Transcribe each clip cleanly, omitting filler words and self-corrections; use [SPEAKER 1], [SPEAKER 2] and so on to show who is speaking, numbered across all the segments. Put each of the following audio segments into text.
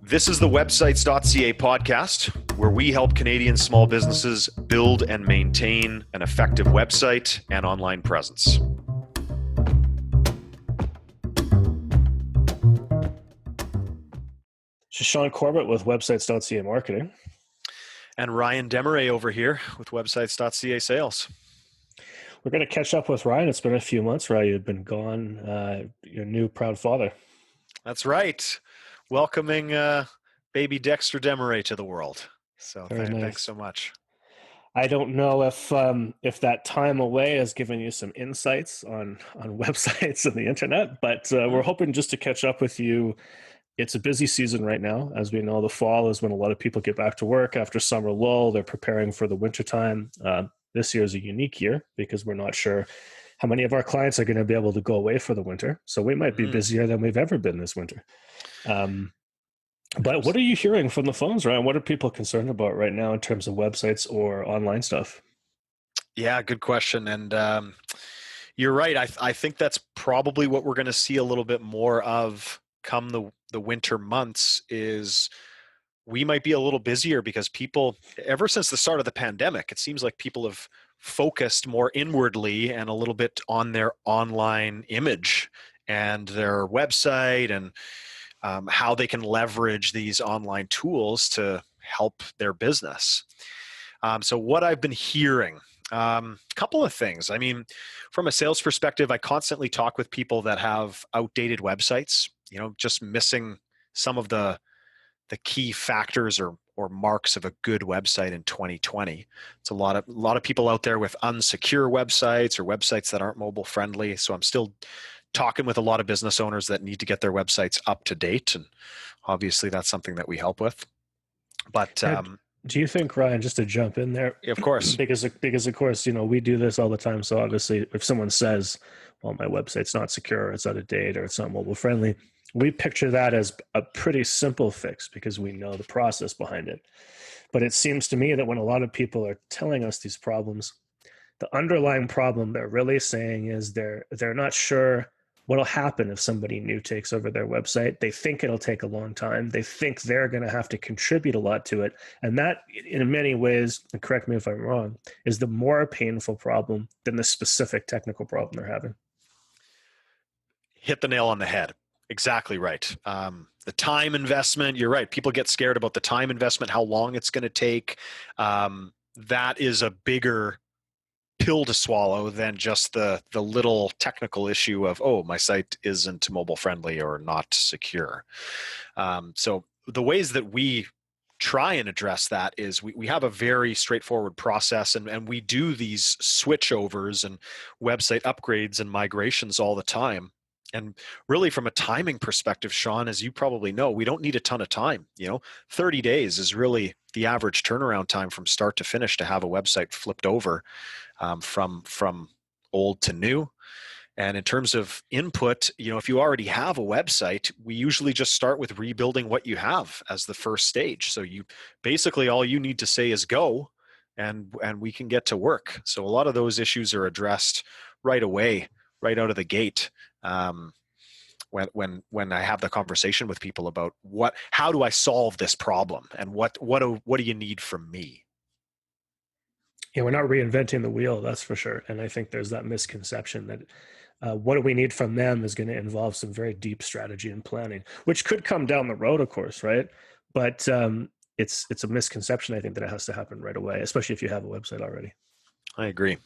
[SPEAKER 1] This is the websites.ca podcast, where we help Canadian small businesses build and maintain an effective website and online presence.
[SPEAKER 2] This is Sean Corbett with websites.ca marketing.
[SPEAKER 1] And Ryan Demaray over here with websites.ca sales.
[SPEAKER 2] We're going to catch up with Ryan. It's been a few months, Ryan. You've been gone. Your new proud father.
[SPEAKER 1] That's right. Welcoming baby Dexter Demaray to the world. So thanks so much.
[SPEAKER 2] I don't know if that time away has given you some insights on websites and the internet, but we're hoping just to catch up with you. It's a busy season right now. As we know, the fall is when a lot of people get back to work after summer lull. They're preparing for the wintertime. This year is a unique year because we're not sure how many of our clients are going to be able to go away for the winter. So we might be busier than we've ever been this winter. But what are you hearing from the phones, Ryan? What are people concerned about right now in terms of websites or online stuff?
[SPEAKER 1] Yeah, good question. And you're right. I think that's probably what we're going to see a little bit more of come the winter months. Is we might be a little busier because people, ever since the start of the pandemic, it seems like people have focused more inwardly and a little bit on their online image and their website and how they can leverage these online tools to help their business. So what I've been hearing, a couple of things. I mean, from a sales perspective, I constantly talk with people that have outdated websites, just missing some of the key factors or marks of a good website in 2020. It's a lot of people out there with unsecure websites or websites that aren't mobile friendly. So I'm still talking with a lot of business owners that need to get their websites up to date, and obviously that's something that we help with. But
[SPEAKER 2] do you think, Ryan, just to jump in there,
[SPEAKER 1] of course,
[SPEAKER 2] because of course, we do this all the time. So obviously, if someone says, "Well, my website's not secure, it's out of date, or it's not mobile friendly," we picture that as a pretty simple fix because we know the process behind it. But it seems to me that when a lot of people are telling us these problems, the underlying problem they're really saying is they're not sure what'll happen if somebody new takes over their website. They think it'll take a long time. They think they're going to have to contribute a lot to it. And that, in many ways, and correct me if I'm wrong, is the more painful problem than the specific technical problem they're having.
[SPEAKER 1] Hit the nail on the head. Exactly right. The time investment, you're right. People get scared about the time investment, how long it's going to take. That is a bigger pill to swallow than just the little technical issue of, oh, my site isn't mobile friendly or not secure. So the ways that we try and address that is we have a very straightforward process, and we do these switchovers and website upgrades and migrations all the time. And really, from a timing perspective, Sean, as you probably know, we don't need a ton of time. 30 days is really the average turnaround time from start to finish to have a website flipped over from old to new. And in terms of input, if you already have a website, we usually just start with rebuilding what you have as the first stage. So you basically, all you need to say is go, and we can get to work. So a lot of those issues are addressed right away, right out of the gate. When I have the conversation with people about how do I solve this problem, and what do you need from me?
[SPEAKER 2] Yeah, we're not reinventing the wheel, that's for sure. And I think there's that misconception that what do we need from them is going to involve some very deep strategy and planning, which could come down the road, of course, right? But it's a misconception, I think, that it has to happen right away, especially if you have a website already.
[SPEAKER 1] I agree.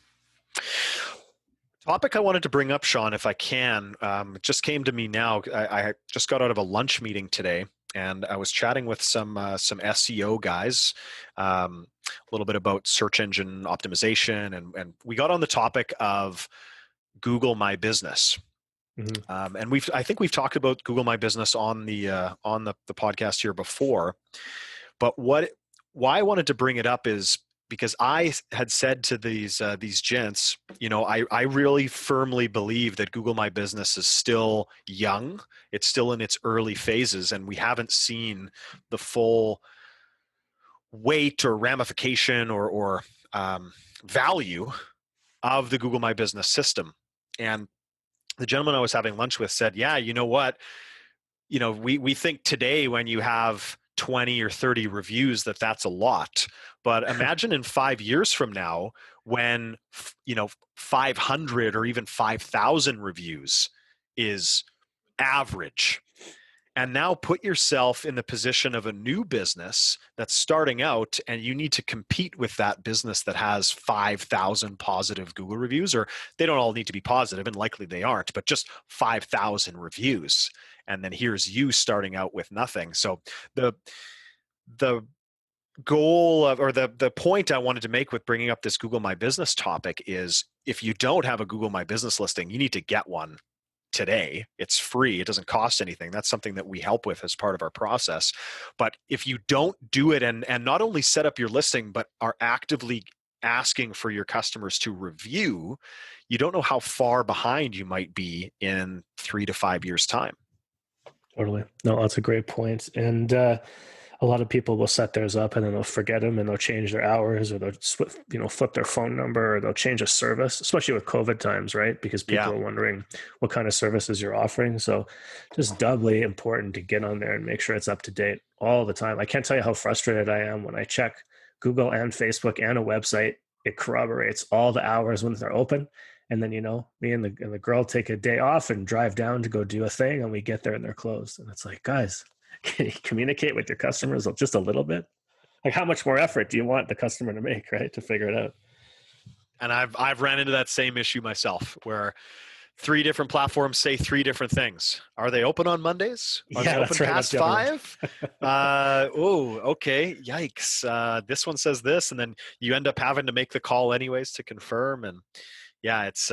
[SPEAKER 1] Topic I wanted to bring up, Sean, if I can, it just came to me now. I just got out of a lunch meeting today, and I was chatting with some SEO guys, a little bit about search engine optimization, and we got on the topic of Google My Business. Mm-hmm. And I think we've talked about Google My Business on the podcast here before, but why I wanted to bring it up is because I had said to these gents, I really firmly believe that Google My Business is still young. It's still in its early phases, and we haven't seen the full weight or ramification or value of the Google My Business system. And the gentleman I was having lunch with said, yeah, you know what? we think today when you have 20 or 30 reviews that's a lot. But imagine in 5 years from now when 500 or even 5,000 reviews is average. And now put yourself in the position of a new business that's starting out, and you need to compete with that business that has 5,000 positive Google reviews, or they don't all need to be positive, and likely they aren't, but just 5,000 reviews. And then here's you starting out with nothing. So the the goal of, or the point I wanted to make with bringing up this Google My Business topic is, if you don't have a Google My Business listing, you need to get one today. It's free. It doesn't cost anything. That's something that we help with as part of our process. But if you don't do it, and not only set up your listing, but are actively asking for your customers to review, you don't know how far behind you might be in 3 to 5 years time.
[SPEAKER 2] Totally. No, that's a great point. And a lot of people will set theirs up and then they'll forget them and they'll change their hours, or they'll flip their phone number, or they'll change a service, especially with COVID times, right? Because people
[SPEAKER 1] Yeah.
[SPEAKER 2] are wondering what kind of services you're offering. So just doubly important to get on there and make sure it's up to date all the time. I can't tell you how frustrated I am when I check Google and Facebook and a website. It corroborates all the hours when they're open. And then, me and the girl take a day off and drive down to go do a thing, and we get there and they're closed. And it's like, guys, can you communicate with your customers just a little bit? Like, how much more effort do you want the customer to make, right, to figure it out?
[SPEAKER 1] And I've ran into that same issue myself, where 3 different platforms say 3 different things. Are they open on Mondays? Are they
[SPEAKER 2] Yeah,
[SPEAKER 1] open
[SPEAKER 2] that's right. That's
[SPEAKER 1] past
[SPEAKER 2] the other one.
[SPEAKER 1] 5? Oh, okay. Yikes. This one says this, and then you end up having to make the call anyways to confirm. And yeah, it's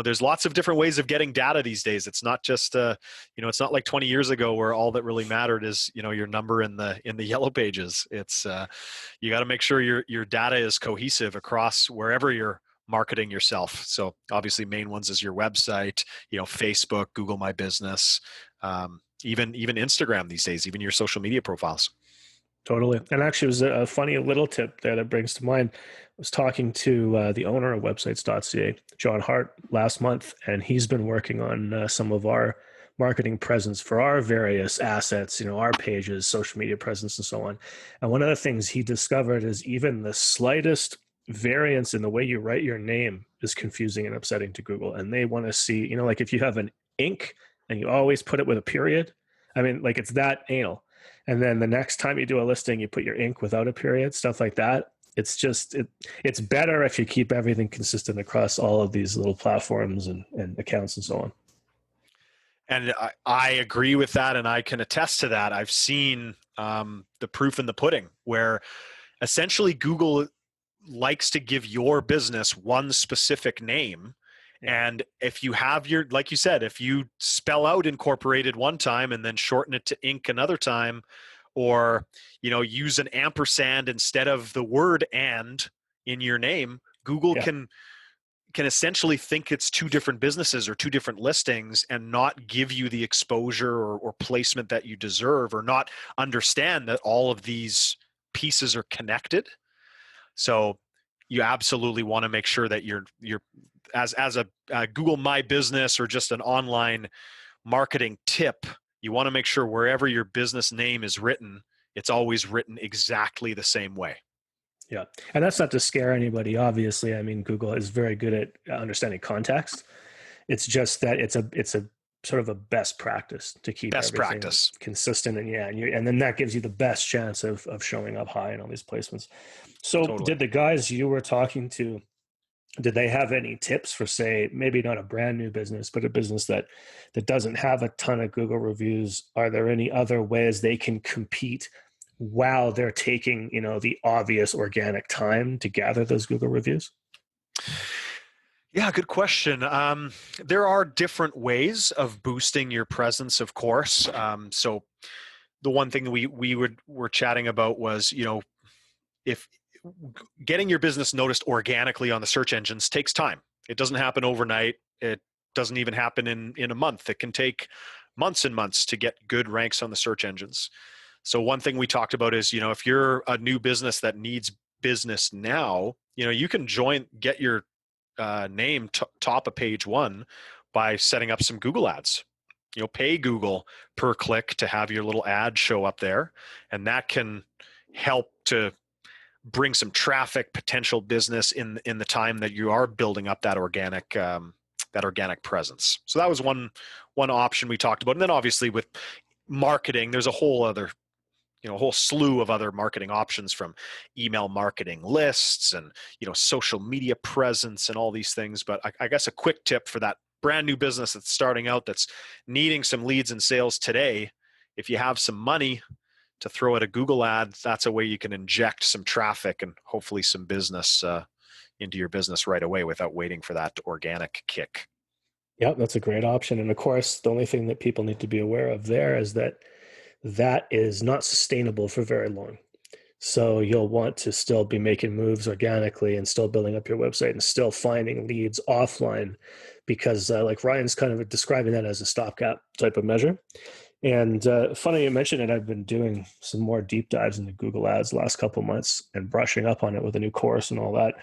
[SPEAKER 1] there's lots of different ways of getting data these days. It's not just it's not like 20 years ago where all that really mattered is your number in the yellow pages. It's you got to make sure your data is cohesive across wherever you're marketing yourself. So obviously main ones is your website, Facebook, Google My Business, even Instagram these days, even your social media profiles.
[SPEAKER 2] Totally. And actually, it was a funny little tip there that brings to mind. I was talking to the owner of websites.ca, John Hart, last month, and he's been working on some of our marketing presence for our various assets, our pages, social media presence, and so on. And one of the things he discovered is even the slightest variance in the way you write your name is confusing and upsetting to Google. And they want to see, like if you have an ink and you always put it with a period, I mean, like it's that anal. And then the next time you do a listing, you put your ink without a period, stuff like that. It's better if you keep everything consistent across all of these little platforms and accounts and so on.
[SPEAKER 1] And I agree with that, and I can attest to that. I've seen the proof in the pudding, where essentially Google likes to give your business one specific name.
[SPEAKER 2] Yeah.
[SPEAKER 1] And if you have like you said, if you spell out incorporated one time and then shorten it to Inc. another time, or use an ampersand instead of the word and in your name, Google
[SPEAKER 2] Yeah.
[SPEAKER 1] can essentially think it's 2 different businesses or 2 different listings, and not give you the exposure or placement that you deserve, or not understand that all of these pieces are connected. So you absolutely want to make sure that you're as a Google My Business, or just an online marketing tip, you want to make sure wherever your business name is written, it's always written exactly the same way.
[SPEAKER 2] Yeah. And that's not to scare anybody, obviously. I mean, Google is very good at understanding context. It's just that it's a sort of a best practice to keep
[SPEAKER 1] Best
[SPEAKER 2] everything
[SPEAKER 1] practice.
[SPEAKER 2] consistent, and and then that gives you the best chance of showing up high in all these placements. So
[SPEAKER 1] Totally.
[SPEAKER 2] did the guys you were talking to, did they have any tips for, say, maybe not a brand new business, but a business that doesn't have a ton of Google reviews? Are there any other ways they can compete while they're taking, the obvious organic time to gather those Google reviews?
[SPEAKER 1] Yeah, good question. There are different ways of boosting your presence, of course. So the one thing were chatting about was, if getting your business noticed organically on the search engines takes time. It doesn't happen overnight. It doesn't even happen in a month. It can take months and months to get good ranks on the search engines. So one thing we talked about is, if you're a new business that needs business now, you can get your name top of page 1 by setting up some Google ads. pay Google per click to have your little ad show up there, and that can help to bring some traffic, potential business in the time that you are building up that organic presence. So that was one option we talked about, and then obviously with marketing, there's a whole slew of other marketing options, from email marketing lists and social media presence and all these things. But I guess a quick tip for that brand new business that's starting out, that's needing some leads and sales today, if you have some money to throw at a Google ad, that's a way you can inject some traffic and hopefully some business into your business right away without waiting for that organic kick.
[SPEAKER 2] Yeah, that's a great option. And of course, the only thing that people need to be aware of there is that that is not sustainable for very long. So you'll want to still be making moves organically and still building up your website and still finding leads offline, because like Ryan's kind of describing that as a stopgap type of measure. And funny you mentioned it, I've been doing some more deep dives into Google Ads the last couple of months and brushing up on it with a new course and all that.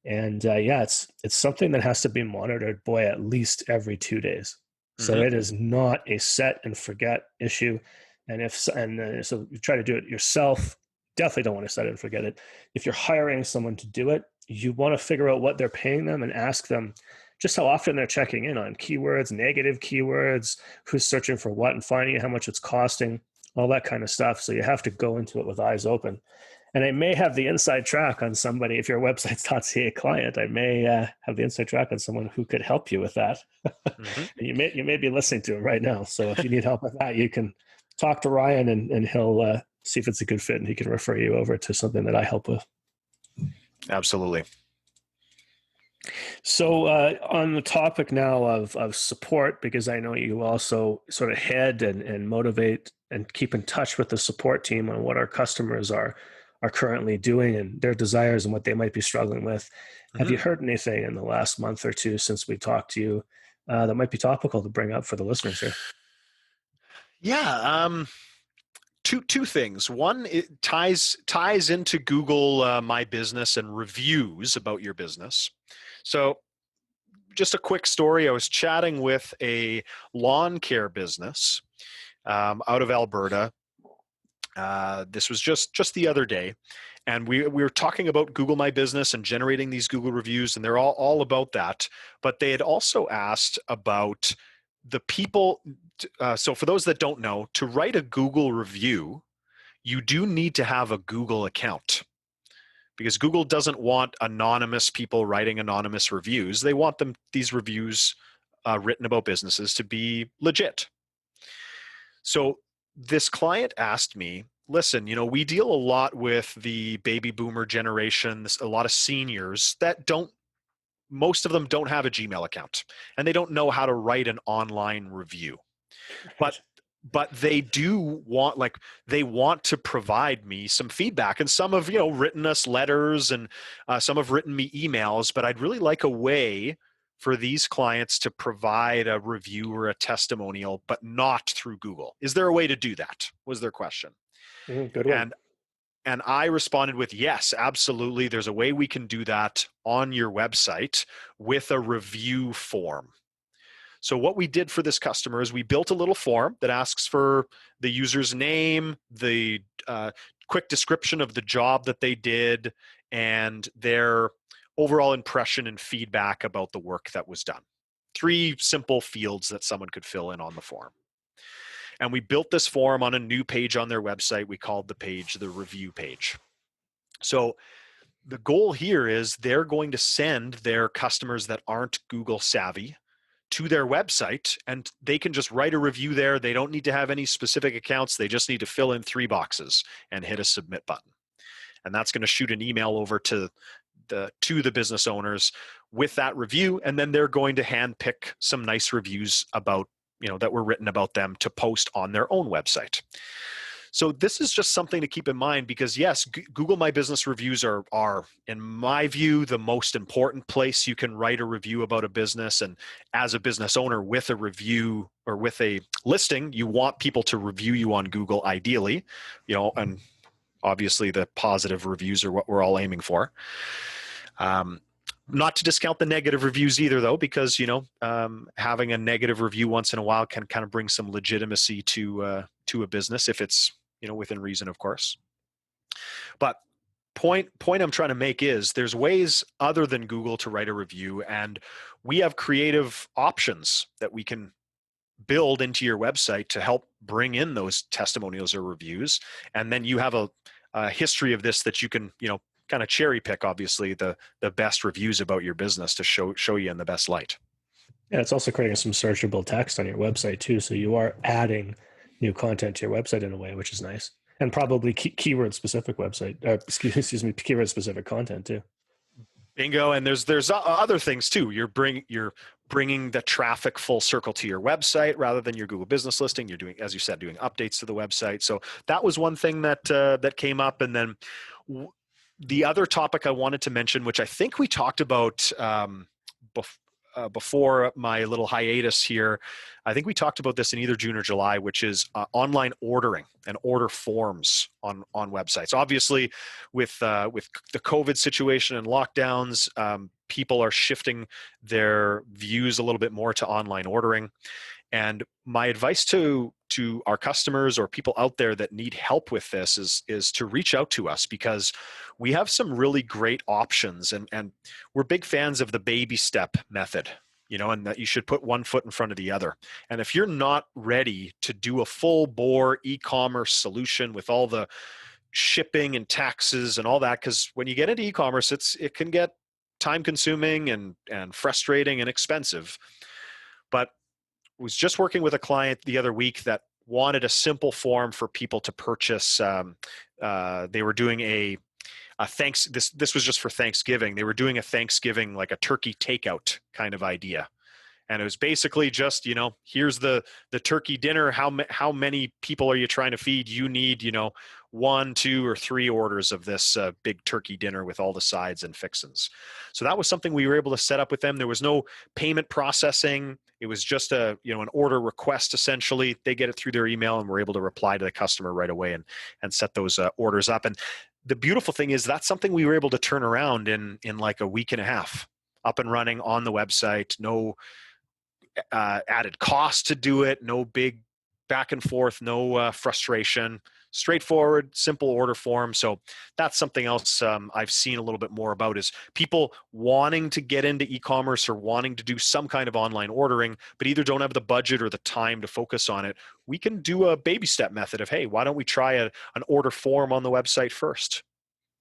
[SPEAKER 2] And yeah, it's something that has to be monitored, boy, at least every 2 days. So
[SPEAKER 1] Mm-hmm.
[SPEAKER 2] it is not a set and forget issue. So you try to do it yourself. Definitely don't want to set it and forget it. If you're hiring someone to do it, you want to figure out what they're paying them and ask them just how often they're checking in on keywords, negative keywords, who's searching for what and finding how much it's costing, all that kind of stuff. So you have to go into it with eyes open. And I may have the inside track on somebody. If your website's .ca client, I may have the inside track on someone who could help you with that.
[SPEAKER 1] Mm-hmm.
[SPEAKER 2] And you may be listening to him right now. So if you need help with that, you can talk to Ryan, and he'll see if it's a good fit, and he can refer you over to something that I help with.
[SPEAKER 1] Absolutely.
[SPEAKER 2] So on the topic now of support, because I know you also sort of head and motivate and keep in touch with the support team on what our customers are currently doing and their desires and what they might be struggling with. Have
[SPEAKER 1] Mm-hmm.
[SPEAKER 2] you heard anything in the last month or two since we talked to you that might be topical to bring up for the listeners here?
[SPEAKER 1] Yeah. Two things. One, it ties into Google My Business and reviews about your business. So just a quick story. I was chatting with a lawn care business out of Alberta. This was just the other day, and we were talking about Google My Business and generating these Google reviews, and they're all about that. But they had also asked about the people. So for those that don't know, to write a Google review, you do need to have a Google account, because Google doesn't want anonymous people writing anonymous reviews. They want these reviews written about businesses to be legit. So this client asked me, listen, we deal a lot with the baby boomer generation, a lot of seniors that most of them don't have a Gmail account, and they don't know how to write an online review. But
[SPEAKER 2] Right.
[SPEAKER 1] they do want, like, they want to provide me some feedback, and some have written us letters, and some have written me emails, but I'd really like a way for these clients to provide a review or a testimonial, but not through Google. Is there a way to do that, was their question.
[SPEAKER 2] Good one.
[SPEAKER 1] And I responded with, yes, absolutely, there's a way we can do that on your website with a review form. So what we did for this customer is we built a little form that asks for the user's name, the quick description of the job that they did, and their overall impression and feedback about the work that was done. 3 simple fields that someone could fill in on the form. And we built this form on a new page on their website. We called the page the review page. So the goal here is they're going to send their customers that aren't Google savvy to their website, and they can just write a review there. They don't need to have any specific accounts. They just need to fill in 3 boxes and hit a submit button. And that's going to shoot an email over to the business owners with that review, and then they're going to handpick some nice reviews about, that were written about them to post on their own website. So this is just something to keep in mind, because yes, Google My Business reviews are, in my view, the most important place you can write a review about a business. And as a business owner with a review or with a listing, you want people to review you on Google ideally, and obviously the positive reviews are what we're all aiming for. Not to discount the negative reviews either, though, because having a negative review once in a while can kind of bring some legitimacy to a business if it's within reason, of course. But point I'm trying to make is there's ways other than Google to write a review, and we have creative options that we can build into your website to help bring in those testimonials or reviews. And then you have a history of this that you can kind of cherry pick, obviously the best reviews about your business to show you in the best light.
[SPEAKER 2] Yeah, it's also creating some searchable text on your website too, so you are adding new content to your website in a way, which is nice, and probably keyword specific website. Excuse me, keyword specific content too.
[SPEAKER 1] Bingo. And there's other things too. You're bringing the traffic full circle to your website rather than your Google business listing. You're doing, as you said, doing updates to the website. So that was one thing that came up. And then the other topic I wanted to mention, which I think we talked about before my little hiatus here, I think we talked about this in either June or July, which is online ordering and order forms on websites. Obviously, with the COVID situation and lockdowns, people are shifting their views a little bit more to online ordering. And my advice to our customers or people out there that need help with this is to reach out to us, because we have some really great options, and we're big fans of the baby step method, and that you should put one foot in front of the other. And if you're not ready to do a full bore e-commerce solution with all the shipping and taxes and all that, because when you get into e-commerce, it can get time consuming and frustrating and expensive. But was just working with a client the other week that wanted a simple form for people to purchase. They were doing this was just for Thanksgiving. They were doing a Thanksgiving, like a turkey takeout kind of idea. And it was basically just, here's the turkey dinner. How many people are you trying to feed? You need, 1, 2, or 3 orders of this big turkey dinner with all the sides and fixins. So that was something we were able to set up with them. There was no payment processing. It was just an order request, essentially. They get it through their email, and we're able to reply to the customer right away and set those orders up. And the beautiful thing is that's something we were able to turn around in like a week and a half, up and running on the website. No added cost to do it, no big back and forth, no frustration, straightforward, simple order form. So that's something else I've seen a little bit more about, is people wanting to get into e-commerce or wanting to do some kind of online ordering, but either don't have the budget or the time to focus on it. We can do a baby step method of, hey, why don't we try an order form on the website first?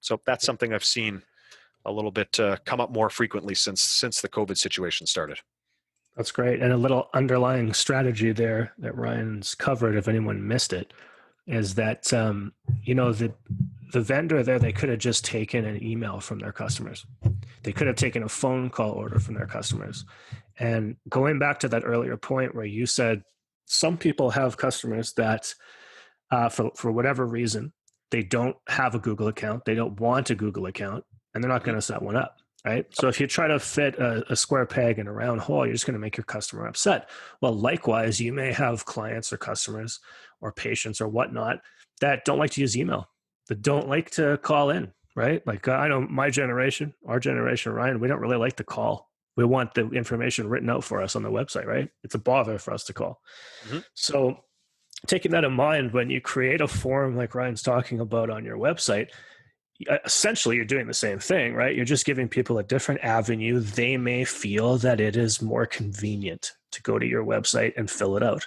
[SPEAKER 1] So that's something I've seen a little bit come up more frequently since the COVID situation started.
[SPEAKER 2] That's great. And a little underlying strategy there that Ryan's covered, if anyone missed it, is that the vendor there, they could have just taken an email from their customers. They could have taken a phone call order from their customers. And going back to that earlier point where you said some people have customers that for whatever reason, they don't have a Google account, they don't want a Google account, and they're not going to set one up. Right. So if you try to fit a square peg in a round hole, you're just going to make your customer upset. Well, likewise, you may have clients or customers or patients or whatnot that don't like to use email, that don't like to call in. Right. Like I know my generation, our generation, Ryan, we don't really like to call. We want the information written out for us on the website. Right. It's a bother for us to call. Mm-hmm. So taking that in mind, when you create a form like Ryan's talking about on your website, essentially you're doing the same thing, right? You're just giving people a different avenue. They may feel that it is more convenient to go to your website and fill it out.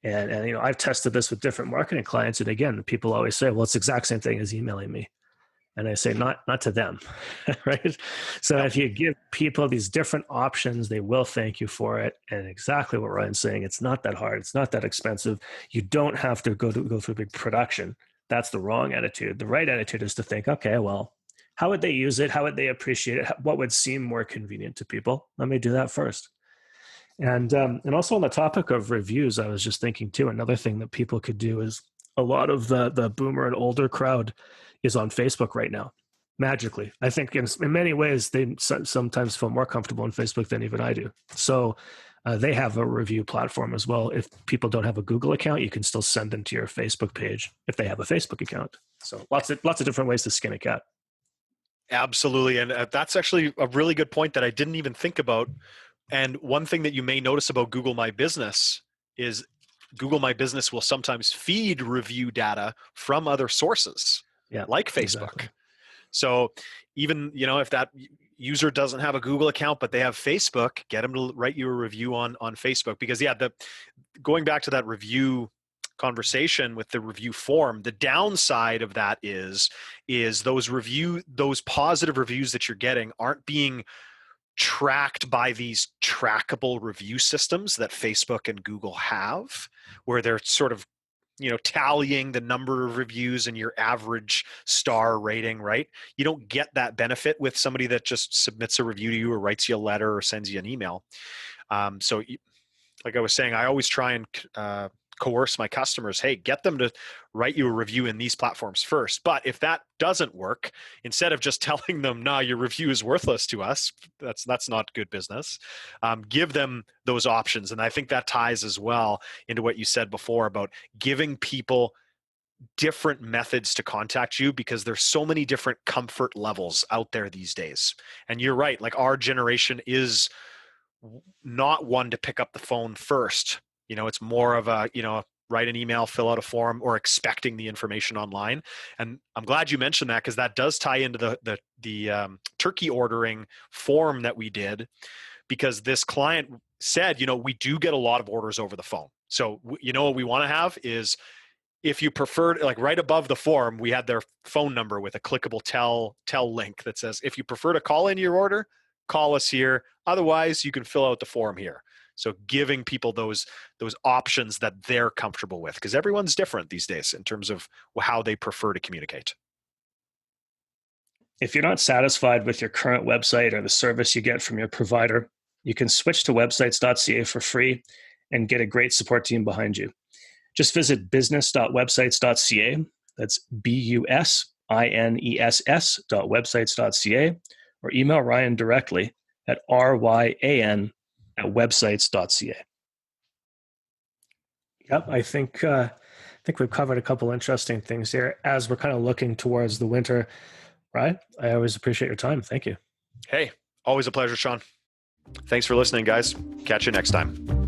[SPEAKER 2] And I've tested this with different marketing clients. And again, people always say, well, it's the exact same thing as emailing me. And I say, not to them, right? So if you give people these different options, they will thank you for it. And exactly what Ryan's saying, it's not that hard. It's not that expensive. You don't have to go through big production. That's the wrong attitude. The right attitude is to think, okay, well, how would they use it? How would they appreciate it? What would seem more convenient to people? Let me do that first. And also on the topic of reviews, I was just thinking too, another thing that people could do is a lot of the boomer and older crowd is on Facebook right now. Magically. I think in many ways, they sometimes feel more comfortable on Facebook than even I do. So they have a review platform as well. If people don't have a Google account, you can still send them to your Facebook page if they have a Facebook account. So lots of different ways to skin a cat.
[SPEAKER 1] Absolutely. And that's actually a really good point that I didn't even think about. And one thing that you may notice about Google My Business is Google My Business will sometimes feed review data from other sources
[SPEAKER 2] Yeah,
[SPEAKER 1] like
[SPEAKER 2] exactly.
[SPEAKER 1] Facebook. So even, if that user doesn't have a Google account, but they have Facebook, get them to write you a review on Facebook. Because going back to that review conversation with the review form, the downside of that is those positive reviews that you're getting aren't being tracked by these trackable review systems that Facebook and Google have, where they're sort of tallying the number of reviews and your average star rating, right? You don't get that benefit with somebody that just submits a review to you or writes you a letter or sends you an email. So like I was saying, I always try and coerce my customers, hey, get them to write you a review in these platforms first. But if that doesn't work, instead of just telling them, nah, your review is worthless to us, that's not good business. Give them those options. And I think that ties as well into what you said before about giving people different methods to contact you, because there's so many different comfort levels out there these days. And you're right, like our generation is not one to pick up the phone first. It's more of a, write an email, fill out a form, or expecting the information online. And I'm glad you mentioned that, because that does tie into the turkey ordering form that we did, because this client said, we do get a lot of orders over the phone. So, what we want to have is, if you prefer, like right above the form, we had their phone number with a clickable tell link that says, if you prefer to call in your order, call us here. Otherwise, you can fill out the form here. So giving people those options that they're comfortable with, because everyone's different these days in terms of how they prefer to communicate.
[SPEAKER 2] If you're not satisfied with your current website or the service you get from your provider, you can switch to websites.ca for free and get a great support team behind you. Just visit business.websites.ca. That's BUSINESS.websites.ca, or email Ryan directly at ryan@websites.ca. Yep, I think we've covered a couple interesting things here as we're kind of looking towards the winter. Right? I always appreciate your time. Thank you.
[SPEAKER 1] Hey, always a pleasure, Sean. Thanks for listening, guys. Catch you next time.